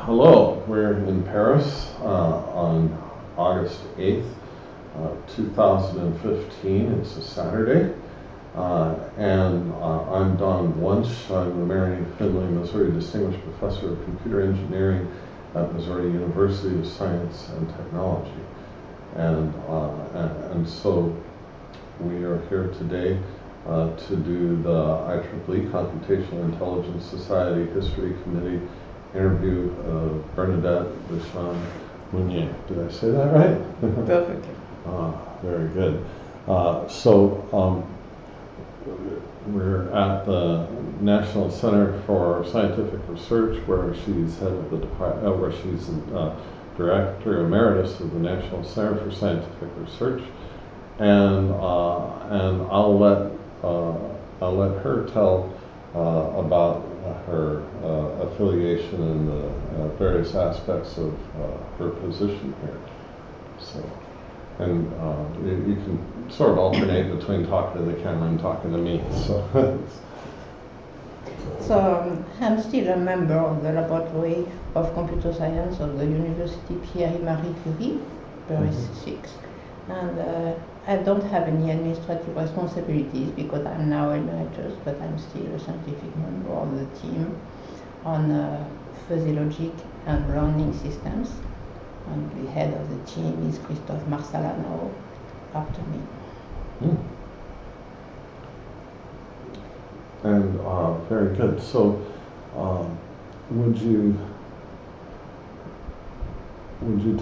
Hello, we're in Paris on August 8th, 2015. It's a Saturday. I'm Don Wunsch. I'm the Marion Finley, Missouri Distinguished Professor of Computer Engineering at Missouri University of Science and Technology. And so we are here today to do the IEEE Computational Intelligence Society History Committee interview of Bernadette Bouchon-Meunier. Did I say that right? Perfectly. Very good. We're at the National Center for Scientific Research, where she's head of the department, where she's Director Emeritus of the National Center for Scientific Research, and I'll let her tell about her affiliation and the various aspects of her position here. So, and you can sort of alternate between talking to the camera and talking to me. So I'm still a member of the Laboratory of Computer Science of the University Pierre-Marie Curie, Paris 6. And I don't have any administrative responsibilities because I'm now emeritus, but I'm still a scientific member of the team on fuzzy logic and learning systems. And the head of the team is Christophe Marsalano after me. And very good. So, would you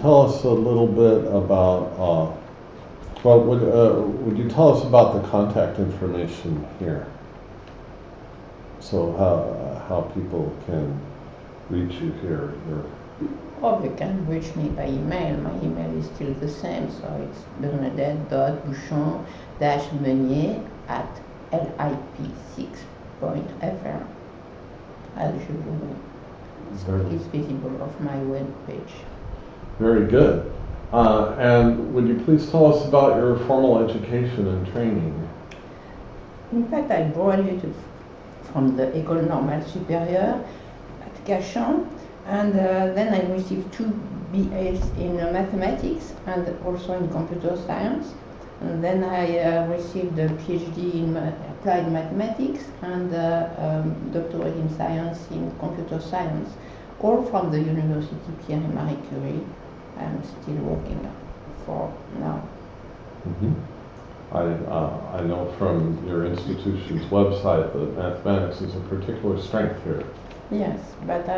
tell us a little bit about? Would you tell us about the contact information here? So how people can reach you here? Or they can reach me by email. My email is still the same, so it's Bernadette.Bouchon-Meunier at lip6.fr. As usual, it's visible off my web page. Very good. And would you please tell us about your formal education and training? In fact, I graduated from the École Normale Supérieure at Cachan, and then I received 2 BAs in mathematics and also in computer science. And then I received a PhD in applied mathematics and doctorate in science in computer science, all from the University Pierre-Marie Curie. I'm still working for now. Mm-hmm. I know from your institution's website that mathematics is a particular strength here. Yes, but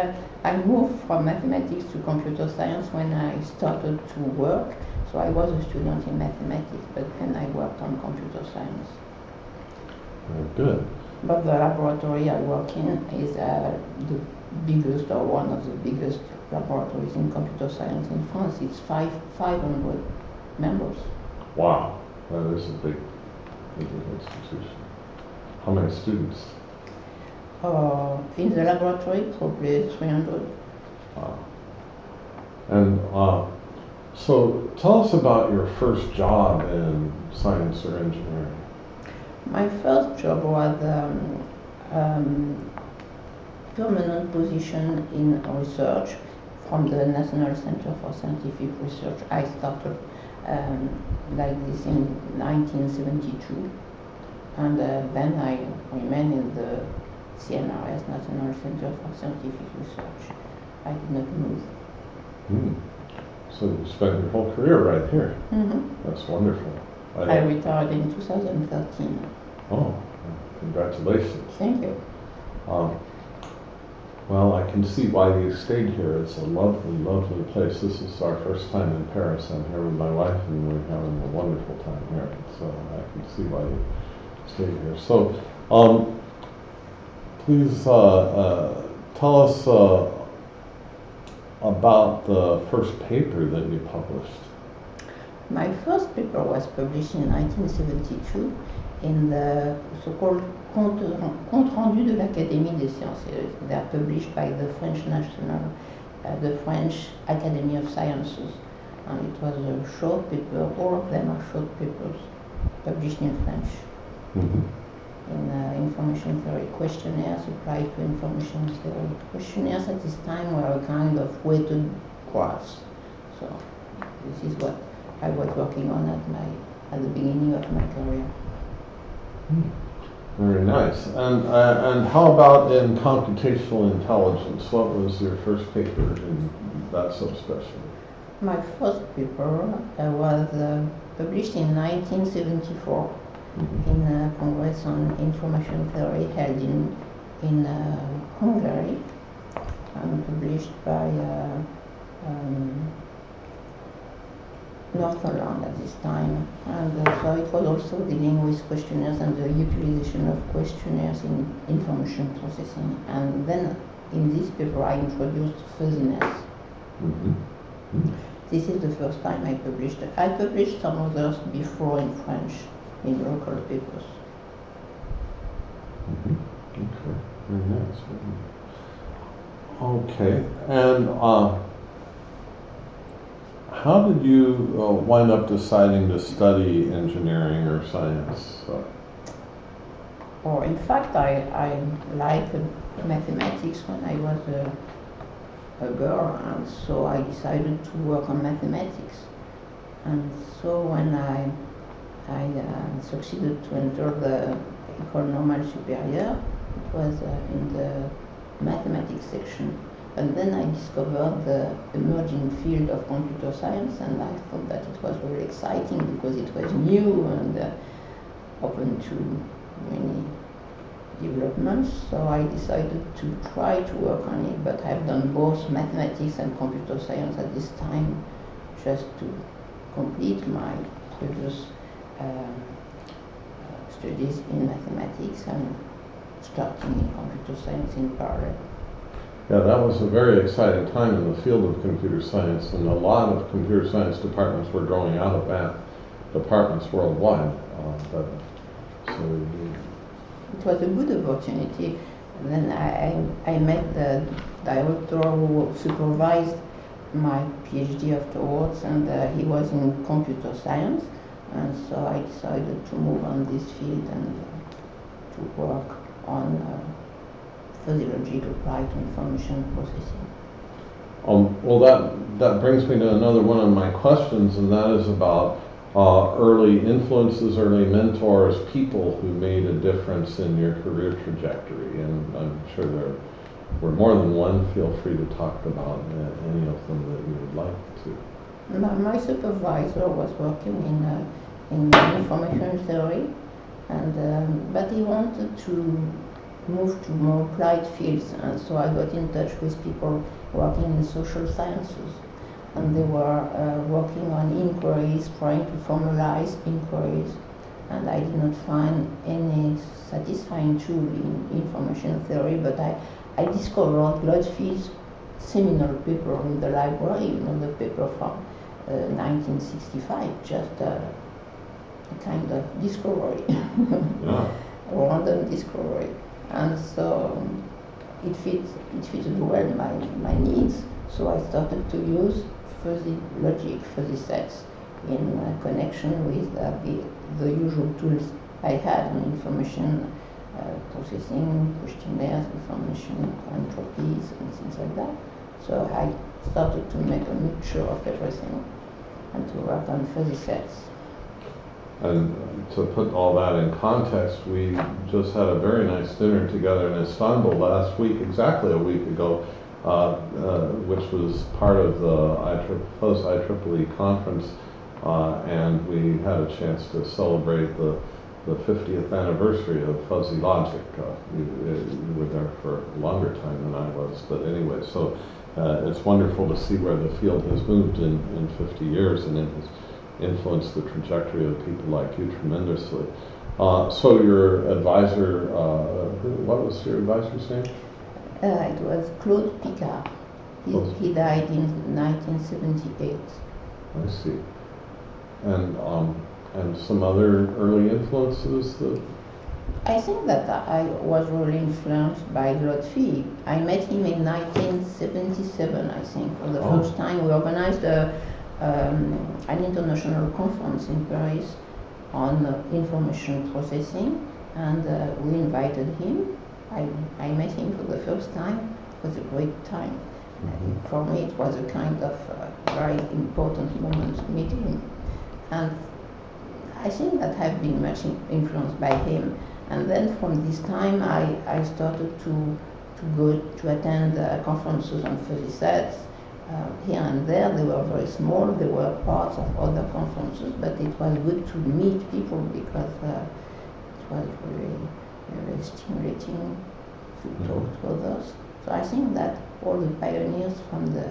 I moved from mathematics to computer science when I started to work. So I was a student in mathematics, but then I worked on computer science. Very good. But the laboratory I work in is the biggest, or one of the biggest laboratories in computer science in France. It's 500 members. Wow, that is a big institution. How many students? In the laboratory, probably 300. Wow. And so tell us about your first job in science or engineering. My first job was permanent position in research from the National Center for Scientific Research. I started like this in 1972, and then I remained in the CNRS, National Center for Scientific Research. I did not move. So you spent your whole career right here. Mm-hmm. That's wonderful. I retired in 2013. Oh, congratulations. Thank you. Well, I can see why you stayed here. It's a lovely, lovely place. This is our first time in Paris. I'm here with my wife, and we're having a wonderful time here. So I can see why you stayed here. So, please tell us about the first paper that you published. My first paper was published in 1972 in the so-called Compte rendu de l'Académie des Sciences. They are published by the the French Academy of Sciences. And it was a short paper. All of them are short papers published in French. Mm-hmm. in information theory questionnaires, applied to information theory. Questionnaires at this time were a kind of weighted graphs. So this is what I was working on at the beginning of my career. Very nice. And how about in computational intelligence? What was your first paper in that subspecialty? My first paper was published in 1974 in a Congress on Information Theory held in Hungary, and published by Northern at this time. And so it was also dealing with questionnaires and the utilization of questionnaires in information processing. And then in this paper I introduced fuzziness. This is the first time I published. I published some others before in French in local papers. Okay, very nice. Okay, and how did you wind up deciding to study engineering or science? Or in fact, I liked mathematics when I was a girl, and so I decided to work on mathematics. And so when I succeeded to enter the École Normale Supérieure, it was in the mathematics section. And then I discovered the emerging field of computer science, and I thought that it was very exciting because it was new and open to many developments. So I decided to try to work on it, but I've done both mathematics and computer science at this time just to complete my previous studies in mathematics and starting in computer science in parallel. Yeah, that was a very exciting time in the field of computer science, and a lot of computer science departments were growing out of math departments worldwide. It was a good opportunity. And then I met the director who supervised my PhD afterwards, and he was in computer science, and so I decided to move on this field and to work on fuzzy logic applied to information processing. Well, that brings me to another one of my questions, and that is about early influences, early mentors, people who made a difference in your career trajectory. And I'm sure there were more than one. Feel free to talk about any of them that you would like to. My supervisor was working in information theory, and but he wanted to move to more applied fields, and so I got in touch with people working in social sciences, and they were working on inquiries, trying to formalize inquiries, and I did not find any satisfying tool in information theory, but I discovered Lodfield's seminal paper in the library, the paper from 1965, just a kind of discovery, Yeah. a random discovery. And so it fitted well my needs. So I started to use fuzzy logic, fuzzy sets in connection with the usual tools I had in information processing, questionnaires, information entropies, and things like that. So I started to make a mixture of everything and to work on fuzzy sets. And to put all that in context, we just had a very nice dinner together in Istanbul last week, exactly a week ago, which was part of the Fuzz IEEE conference, and we had a chance to celebrate the 50th anniversary of fuzzy logic. You were there for a longer time than I was, but anyway, so it's wonderful to see where the field has moved in 50 years, and it has influenced the trajectory of people like you tremendously. So your advisor, what was your advisor's name? It was Claude Picard. He died in 1978. I see. And some other early influences that? I think that I was really influenced by Lodfie. I met him in 1977, I think, for the first time. We organized an international conference in Paris on information processing, and we invited him. I met him for the first time. It was a great time. For me, it was a kind of very important moment meeting, and I think that I've been much influenced by him. And then from this time, I started to go to attend conferences on fuzzy sets here and there. They were very small. They were parts of other conferences, but it was good to meet people because it was very stimulating to talk to others. So I think that all the pioneers from the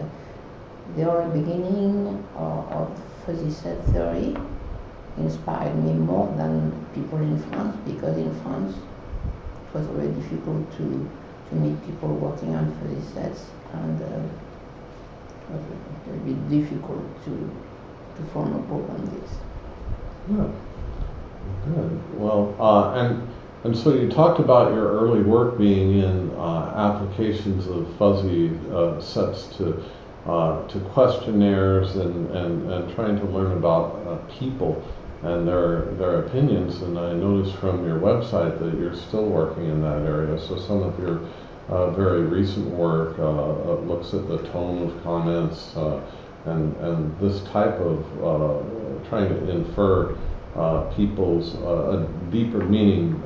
early beginning of fuzzy set theory inspired me more than people in France, because in France it was very difficult to meet people working on fuzzy sets, and it was a little bit difficult to form a book on this. Yeah. Good. Well, and so you talked about your early work being in applications of fuzzy sets to questionnaires and trying to learn about people and their opinions. And I noticed from your website that you're still working in that area. So some of your very recent work looks at the tone of comments and this type of trying to infer people's a deeper meaning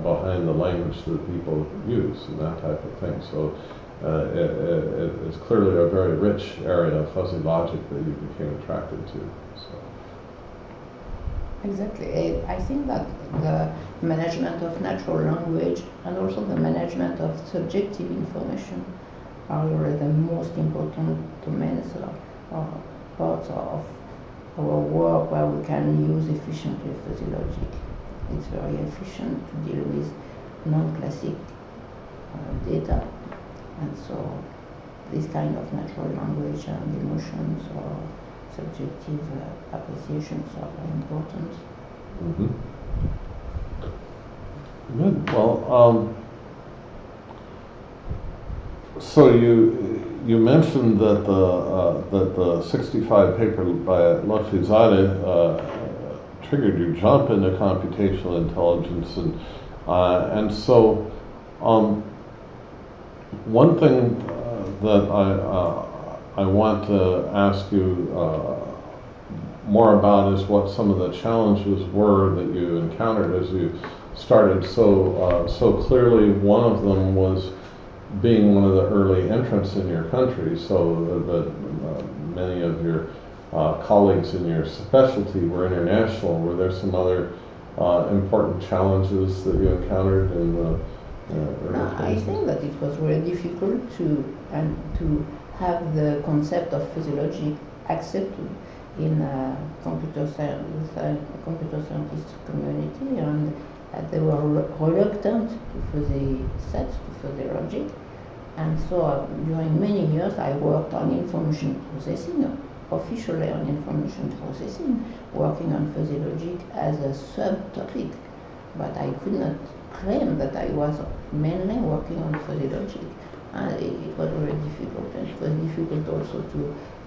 behind the language that people use and that type of thing. So it's clearly a very rich area of fuzzy logic that you became attracted to. So. Exactly. I think that the management of natural language and also the management of subjective information are really the most important domains or parts of our work where we can use efficiently fuzzy logic. It's very efficient to deal with non-classic data, and so this kind of natural language and emotions or subjective appreciations are very important. Mm-hmm. Good. Well, so you mentioned that the 65 paper by Lotfizadeh triggered your jump into computational intelligence, and so one thing that I want to ask you more about is what some of the challenges were that you encountered as you started so clearly. One of them was being one of the early entrants in your country, so that many of your colleagues in your specialty were international. Were there some other important challenges that you encountered in the early I phases? think that it was very difficult to have the concept of physiology accepted in computer scientist community, and they were reluctant to fuzzy sets, to fuzzy logic. And so during many years I worked on information processing, officially on information processing, working on fuzzy logic as a subtopic, but I could not claim that I was mainly working on fuzzy logic. And it was very difficult, and it was difficult also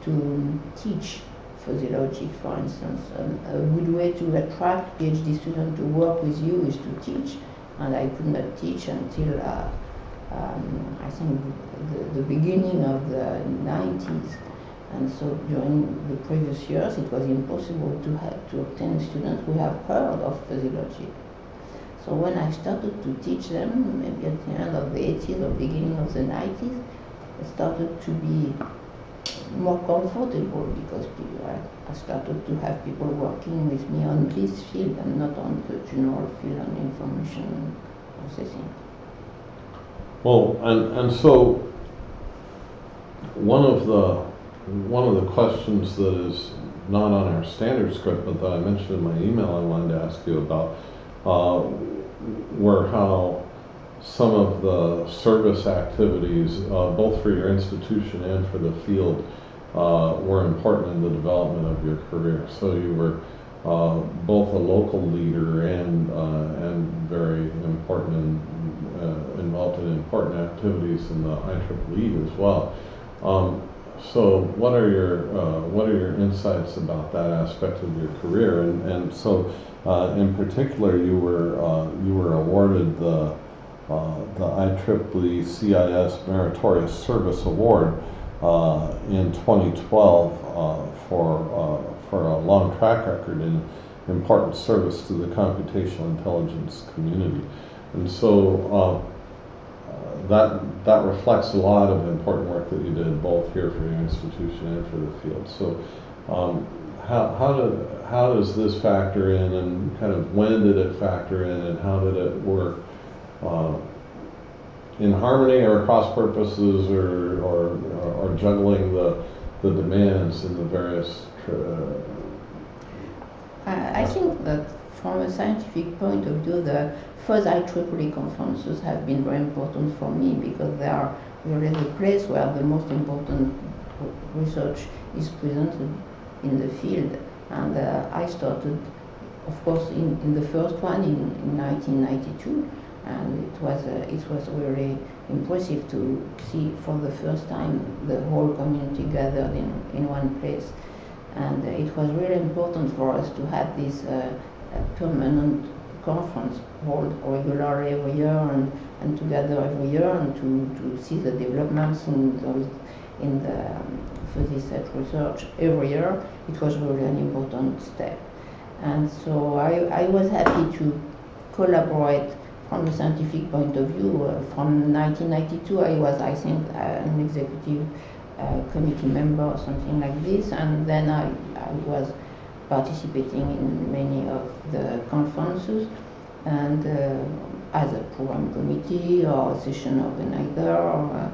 to teach fuzzy logic, for instance. A good way to attract PhD students to work with you is to teach, and I could not teach until I think the beginning of the 90s. And so during the previous years it was impossible to obtain students who have heard of fuzzy logic. So when I started to teach them, maybe at the end of the 80s or beginning of the 90s, I started to be more comfortable because I started to have people working with me on this field and not on the general field on information processing. Well, and so one of the questions that is not on our standard script, but that I mentioned in my email I wanted to ask you about, were how some of the service activities, both for your institution and for the field, were important in the development of your career. So you were both a local leader and very important involved in important activities in the IEEE as well. So what are your insights about that aspect of your career? And so in particular, you were awarded the IEEE CIS Meritorious Service Award in 2012 for a long track record in important service to the computational intelligence community. And so that reflects a lot of important work that you did both here for your institution and for the field. So how does this factor in, and kind of when did it factor in, and how did it work in harmony or cross purposes, or juggling the demands in the various I think that from a scientific point of view, the first IEEE conferences have been very important for me because they are really the place where the most important research is presented in the field. And I started, of course, in the first one in 1992, and it was really impressive to see for the first time the whole community gathered in one place. And it was really important for us to have this permanent conference held regularly every year and together every year, and to see the developments in the physicist research every year. It was really an important step. And so I was happy to collaborate from a scientific point of view. From 1992, I was, I think, an executive committee member or something like this, and then I was participating in many of the conferences, and as a program committee or session organizer or a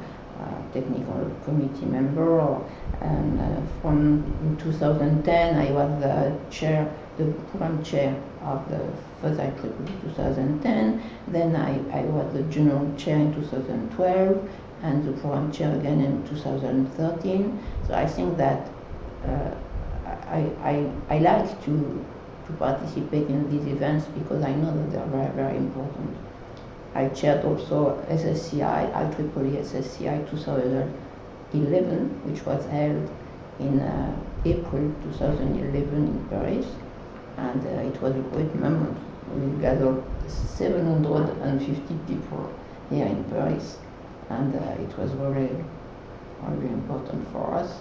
technical committee member. And from 2010, I was the program chair of the first IEEE 2010. Then I was the general chair in 2012, and the program chair again in 2013. So I think that I like to participate in these events because I know that they're very, very important. I chaired also SSCI, IEEE SSCI 2011, which was held in April 2011 in Paris, and it was a great moment. We gathered 750 people here in Paris, and it was very, very important for us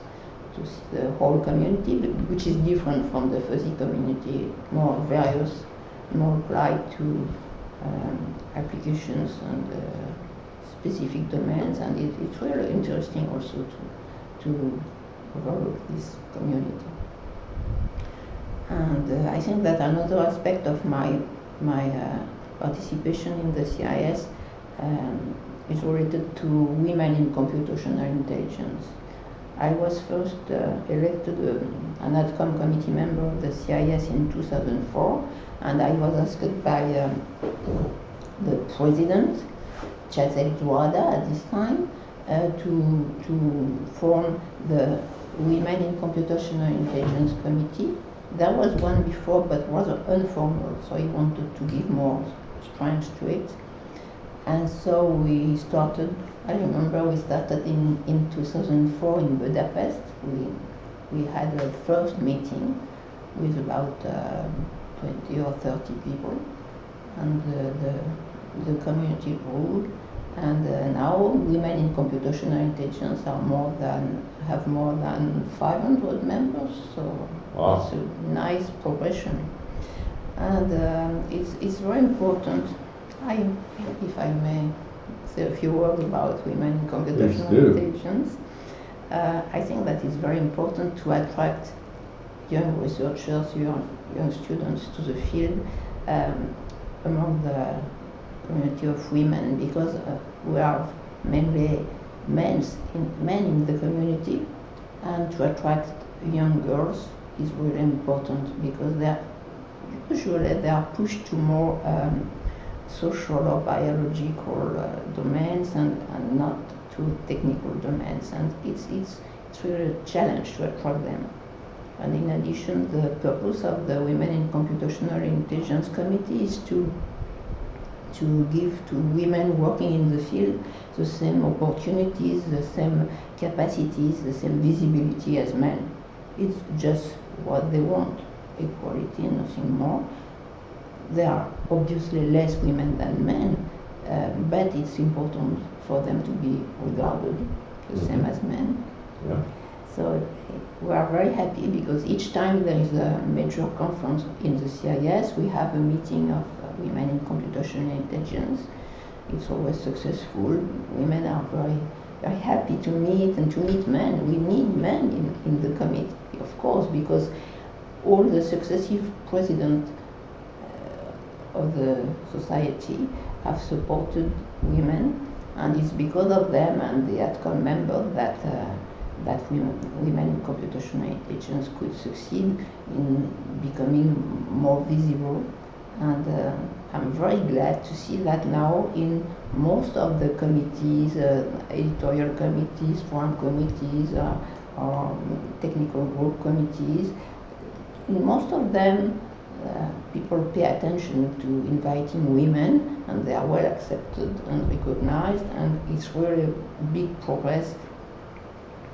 to see the whole community, which is different from the fuzzy community, more various, more applied to applications and specific domains, and it's really interesting also to overlook this community. And I think that another aspect of my participation in the CIS is related to women in computational intelligence. I was first elected an outcome committee member of the CIS in 2004, and I was asked by the president, Chazelle Zouada at this time, to form the Women in Computational Intelligence Committee. There was one before, but was informal, so he wanted to give more strength to it. And so we started, I remember we started in 2004 in Budapest. We had a first meeting with about 20 or 30 people, and the community grew. And now women in computational intelligence have more than 500 members, so wow. It's a nice progression. And it's very important. If I may say a few words about women in computational intelligence, I think that it's very important to attract young researchers, young students to the field among the community of women, because we are mainly men in the community, and to attract young girls is really important because usually they are pushed to more social or biological domains and not to technical domains, and it's really a challenge to attract them. And in addition, the purpose of the Women in Computational Intelligence Committee is to to give to women working in the field the same opportunities, the same capacities, the same visibility as men. It's just what they want, equality, nothing more. There are obviously less women than men, but it's important for them to be regarded the same as men. Yeah. So we are very happy because each time there is a major conference in the CIS, we have a meeting of women in computational intelligence. It's always successful. Women are very, very happy to meet and to meet men. We need men in the committee, of course, because all the successive presidents of the society have supported women, and it's because of them and the ATCOM members that women in computational intelligence could succeed in becoming more visible. And I'm very glad to see that now in most of the committees, editorial committees, forum committees, or technical group committees, in most of them people pay attention to inviting women, and they are well accepted and recognized, and it's really a big progress,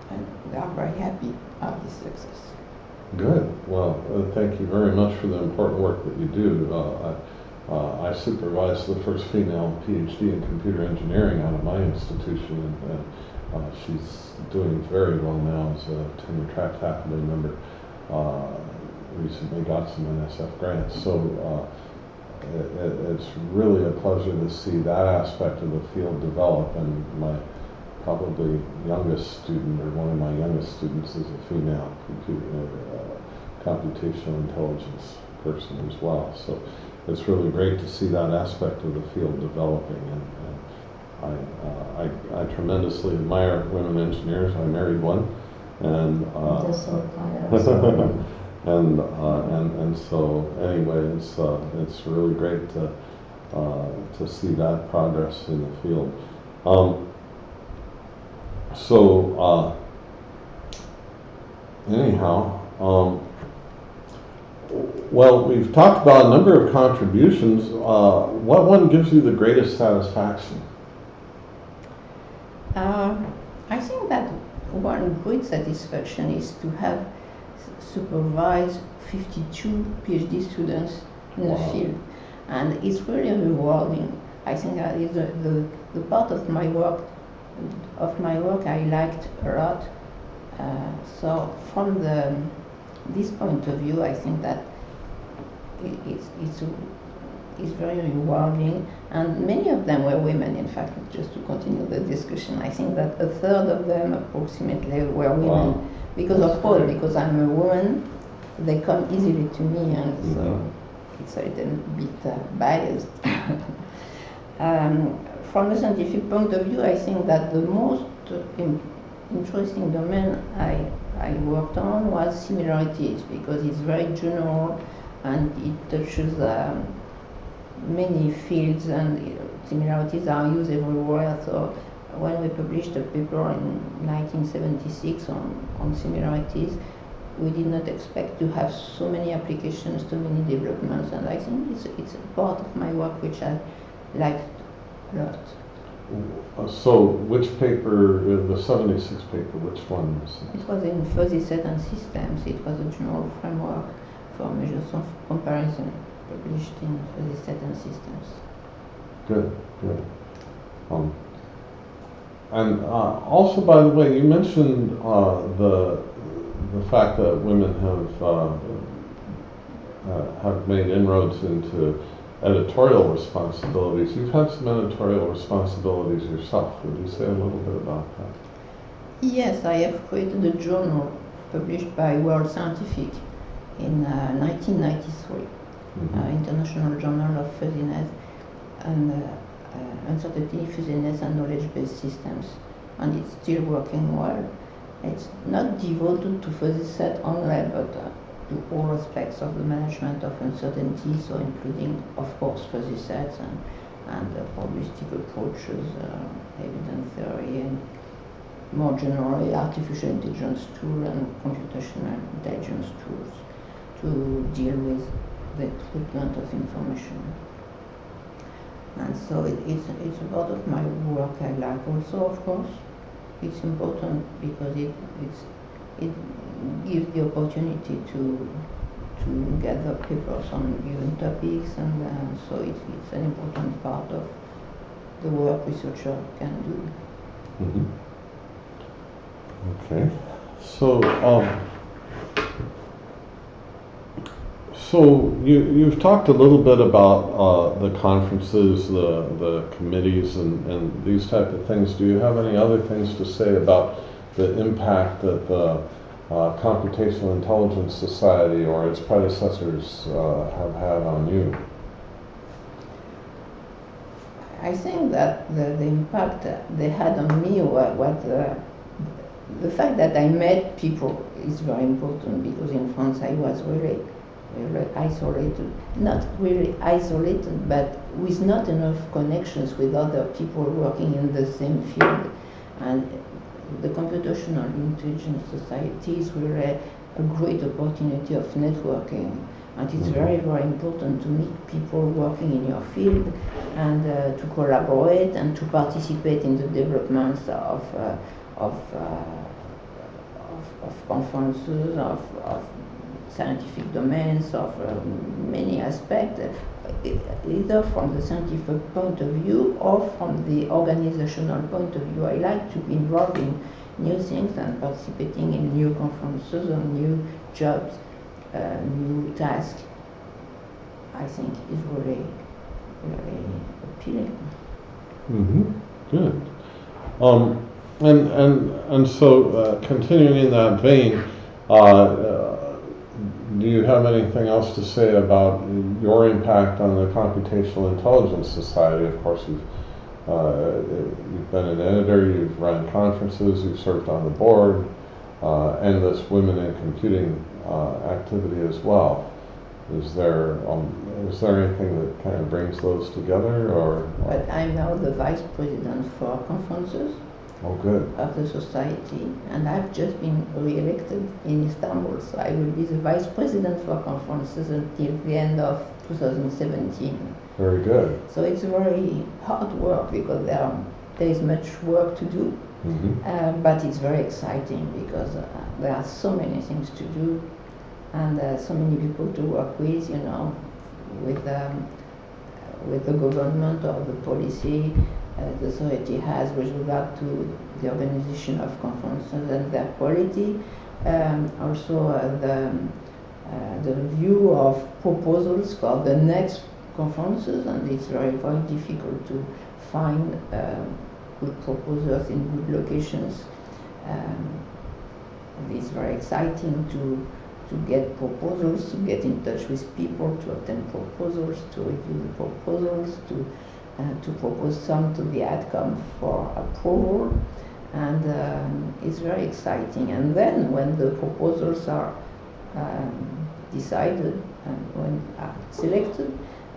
and we are very happy of this success. Good. Well, thank you very much for the important work that you do. I supervise the first female PhD in computer engineering out of my institution, and she's doing very well now as a tenure track faculty member. Recently got some NSF grants, so it's really a pleasure to see that aspect of the field develop. And my probably youngest student, or one of my youngest students, is a female computational intelligence person as well. So it's really great to see that aspect of the field developing, and I tremendously admire women engineers. I married one, and and so anyway, it's really great to see that progress in the field. Anyhow, well, we've talked about a number of contributions. What one gives you the greatest satisfaction? I think that one great satisfaction is to have supervised 52 PhD students in the field, and it's really rewarding. I think that is the part of my work I liked a lot. So from this point of view, I think that it's very rewarding, and many of them were women. In fact, just to continue the discussion, I think that a third of them approximately were women. Wow. Because of course, because I'm a woman, they come easily to me, and so it's a little bit biased. From a scientific point of view, I think that the most interesting domain I worked on was similarities, because it's very general and it touches many fields, and similarities are used everywhere. So when we published a paper in 1976 on similarities, we did not expect to have so many applications, so many developments, and I think it's a part of my work which I liked a lot. So which paper, the 76 paper, which one was it? It was in fuzzy set and systems. It was a general framework for measures of comparison published in fuzzy set and systems. Good, good. And also, by the way, you mentioned the fact that women have made inroads into editorial responsibilities. You've had some editorial responsibilities yourself. Would you say a little bit about that? Yes, I have created a journal published by World Scientific in 1993, International Journal of Fuzziness and Uncertainty, Fuzziness and Knowledge-Based Systems, and it's still working well. It's not devoted to fuzzy set only, but to all aspects of the management of uncertainty, so including, of course, fuzzy sets and probabilistic approaches, evidence theory, and more generally artificial intelligence tools and computational intelligence tools to deal with the treatment of information. And so it's a part of my work I like. Also, of course, it's important because it gives the opportunity to gather papers on given topics, and so it's an important part of the work researcher can do. Mhm. Okay. So, you've talked a little bit about the conferences, the committees, and these type of things. Do you have any other things to say about the impact that the Computational Intelligence Society or its predecessors have had on you? I think that the impact they had on me, the fact that I met people is very important, because in France I was really isolated. Not really isolated, but with not enough connections with other people working in the same field. And the Computational Intelligence Society is really a great opportunity of networking. And it's very, very important to meet people working in your field, and to collaborate and to participate in the developments of conferences, of scientific domains, of many aspects, either from the scientific point of view or from the organizational point of view. I like to be involved in new things and participating in new conferences or new jobs, new tasks. I think is really, really appealing. Mm-hmm. Good. And so, continuing in that vein, do you have anything else to say about your impact on the Computational Intelligence Society? Of course, you've been an editor, you've run conferences, you've served on the board, and this Women in Computing activity as well. Is there anything that kind of brings those together, or? But I'm now the vice president for conferences. Oh, good. Of the society, and I've just been re-elected in Istanbul, so I will be the vice president for conferences until the end of 2017. Very good. So it's very hard work, because there is much work to do, but it's very exciting because there are so many things to do, and so many people to work with, with the government or the policy the society has with regard to the organization of conferences and their quality. Also the review of proposals for the next conferences, and it's very, very difficult to find good proposals in good locations. It's very exciting to get proposals, to get in touch with people, to obtain proposals, to review the proposals, to propose some to the outcome for approval, and it's very exciting. And then when the proposals are decided and when are selected,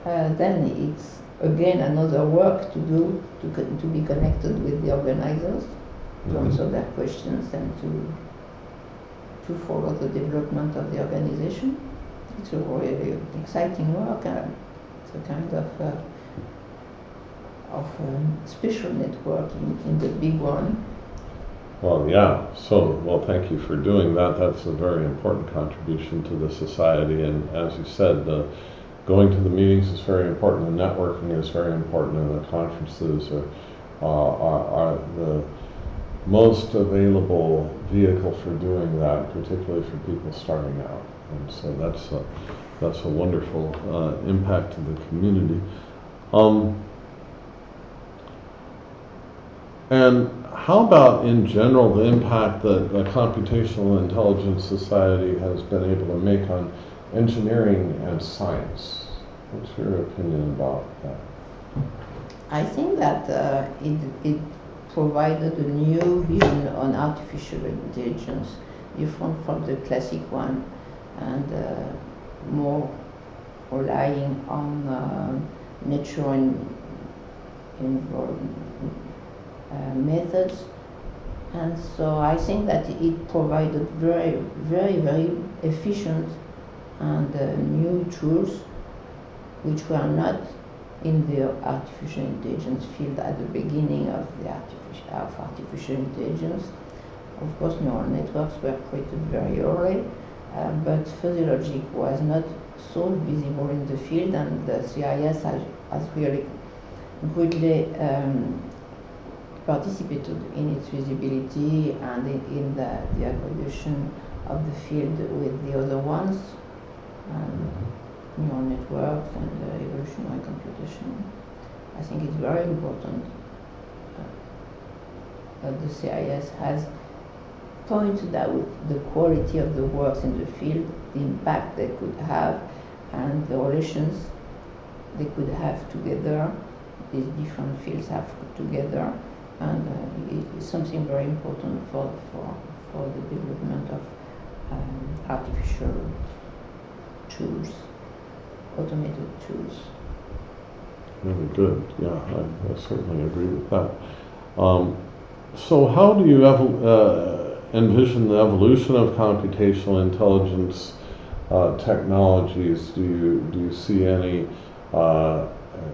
then it's again another work to do, to be connected with the organizers, to answer their questions, and to follow the development of the organization. It's a really exciting work, and it's a kind of special networking in the big one. Well, yeah. So, well, thank you for doing that. That's a very important contribution to the society. And as you said, going to the meetings is very important. The networking is very important, and the conferences are the most available vehicle for doing that, particularly for people starting out. And so that's a wonderful impact to the community. And how about in general the impact that the Computational Intelligence Society has been able to make on engineering and science? What's your opinion about that? I think that it provided a new vision on artificial intelligence, different from the classic one, and more relying on nature and methods. And so I think that it provided very, very, very efficient and new tools which were not in the artificial intelligence field at the beginning of artificial intelligence. Of course, neural networks were created very early, but fuzzy logic was not so visible in the field, and the CIS has really greatly participated in its visibility and in the evolution of the field with the other ones, neural networks and evolutionary computation. I think it's very important that the CIS has pointed out the quality of the works in the field, the impact they could have, and the relations they could have together, these different fields have together, and it is something very important for the development of artificial tools, automated tools. Really good. Yeah, I certainly agree with that. So how do you envision the evolution of computational intelligence technologies? Do you see any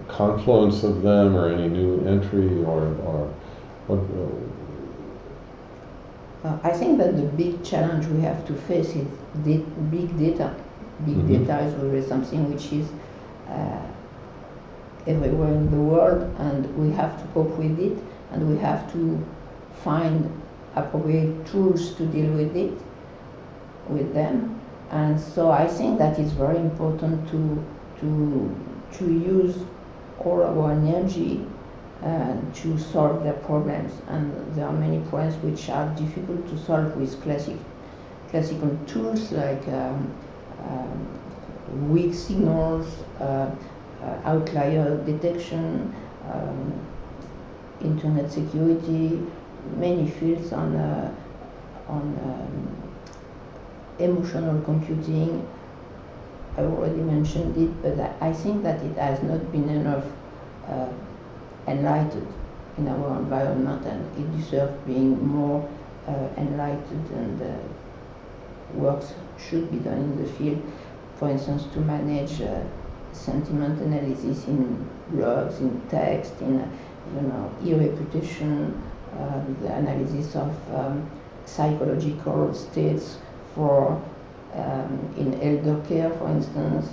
confluence of them, or any new entry, or what? I think that the big challenge we have to face is big data. Big data is really something which is everywhere in the world, and we have to cope with it, and we have to find appropriate tools to deal with them. And so I think that it's very important to use all our energy to solve their problems. And there are many problems which are difficult to solve with classical tools like weak signals, outlier detection, internet security, many fields on emotional computing. I already mentioned it, but I think that it has not been enough enlightened in our environment, and it deserves being more enlightened, and works should be done in the field. For instance, to manage sentiment analysis in blogs, in text, in e-reputation, the analysis of psychological states for in elder care, for instance,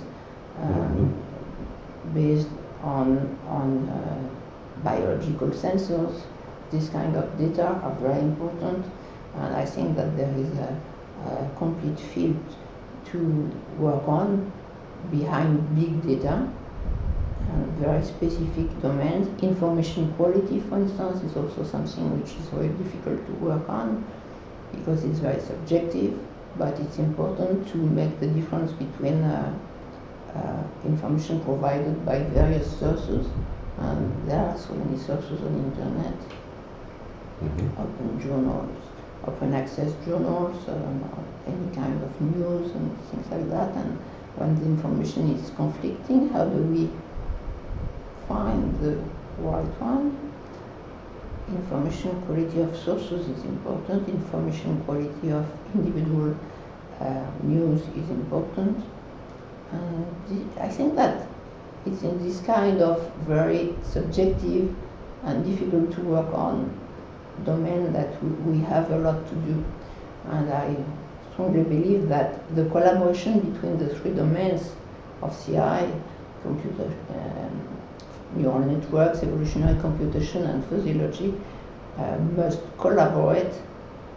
based on biological sensors. These kind of data are very important, and I think that there is a complete field to work on behind big data, and very specific domains. Information quality, for instance, is also something which is very difficult to work on because it's very subjective, but it's important to make the difference between information provided by various sources, and there are so many sources on the internet, open journals, open access journals, any kind of news and things like that. And when the information is conflicting, how do we find the right one? Information quality of sources is important. Information quality of individual news is important. And I think that it's in this kind of very subjective and difficult to work on domain that we have a lot to do. And I strongly believe that the collaboration between the three domains of CI, computer, neural networks, evolutionary computation, and fuzzy logic must collaborate.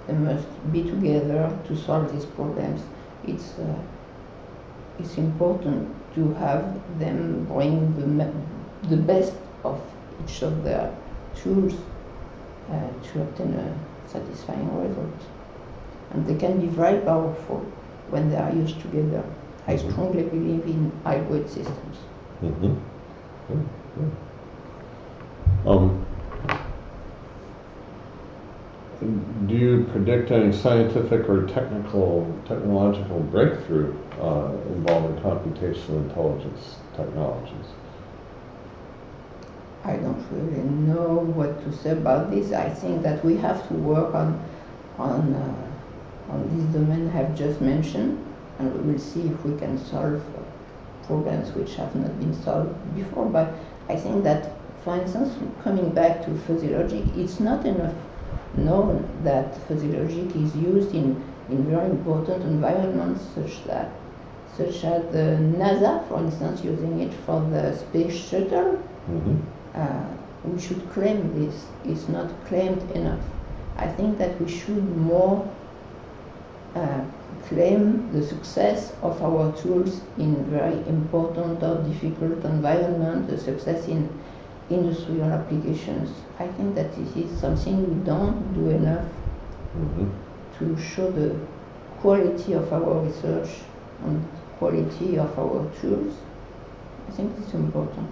They must be together to solve these problems. It's important to have them bring the best of each of their tools to obtain a satisfying result. And they can be very powerful when they are used together. I strongly believe in hybrid systems. Do you predict any scientific or technological breakthrough involving computational intelligence technologies? I don't really know what to say about this. I think that we have to work on this domain I have just mentioned, and we will see if we can solve problems which have not been solved before. But I think that, for instance, coming back to physiologic, it's not enough known that physiologic is used in very important environments such as the NASA, for instance, using it for the space shuttle. Mm-hmm. We should claim this. It's not claimed enough. I think that we should more claim the success of our tools in very important or difficult environments, the success in industrial applications. I think that this is something we don't do enough Mm-hmm. to show the quality of our research and quality of our tools. I think it's important.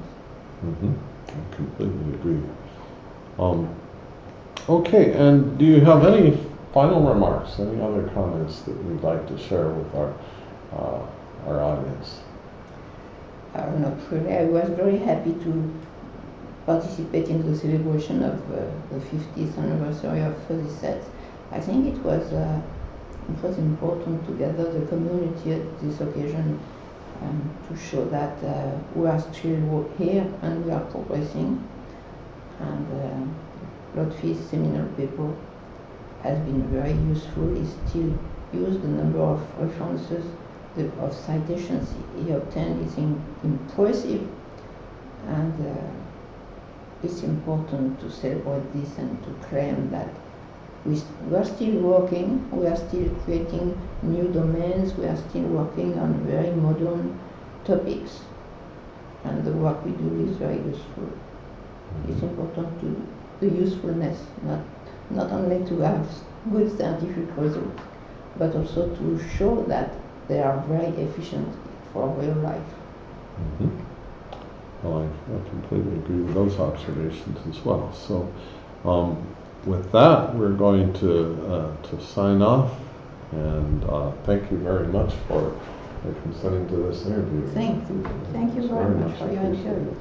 Mm-hmm. I completely agree. Okay, and do you have any final remarks, any other comments that you'd like to share with our audience? Not really. I was very happy to participate in the celebration of the 50th anniversary of FUSICET. I think it was important to gather the community at this occasion to show that we are still here and we are progressing. And Lotfi's seminal paper has been very useful. He still used the number of references, of citations he obtained is impressive, and it's important to celebrate this and to claim that we are still working, we are still creating new domains, we are still working on very modern topics, and the work we do is very useful. It's important to the usefulness, not only to have good scientific results, but also to show that they are very efficient for real life. Mm-hmm. Well, I completely agree with those observations as well. So, with that, we're going to sign off, and thank you very much for consenting to this interview. Thank you very much for your interview.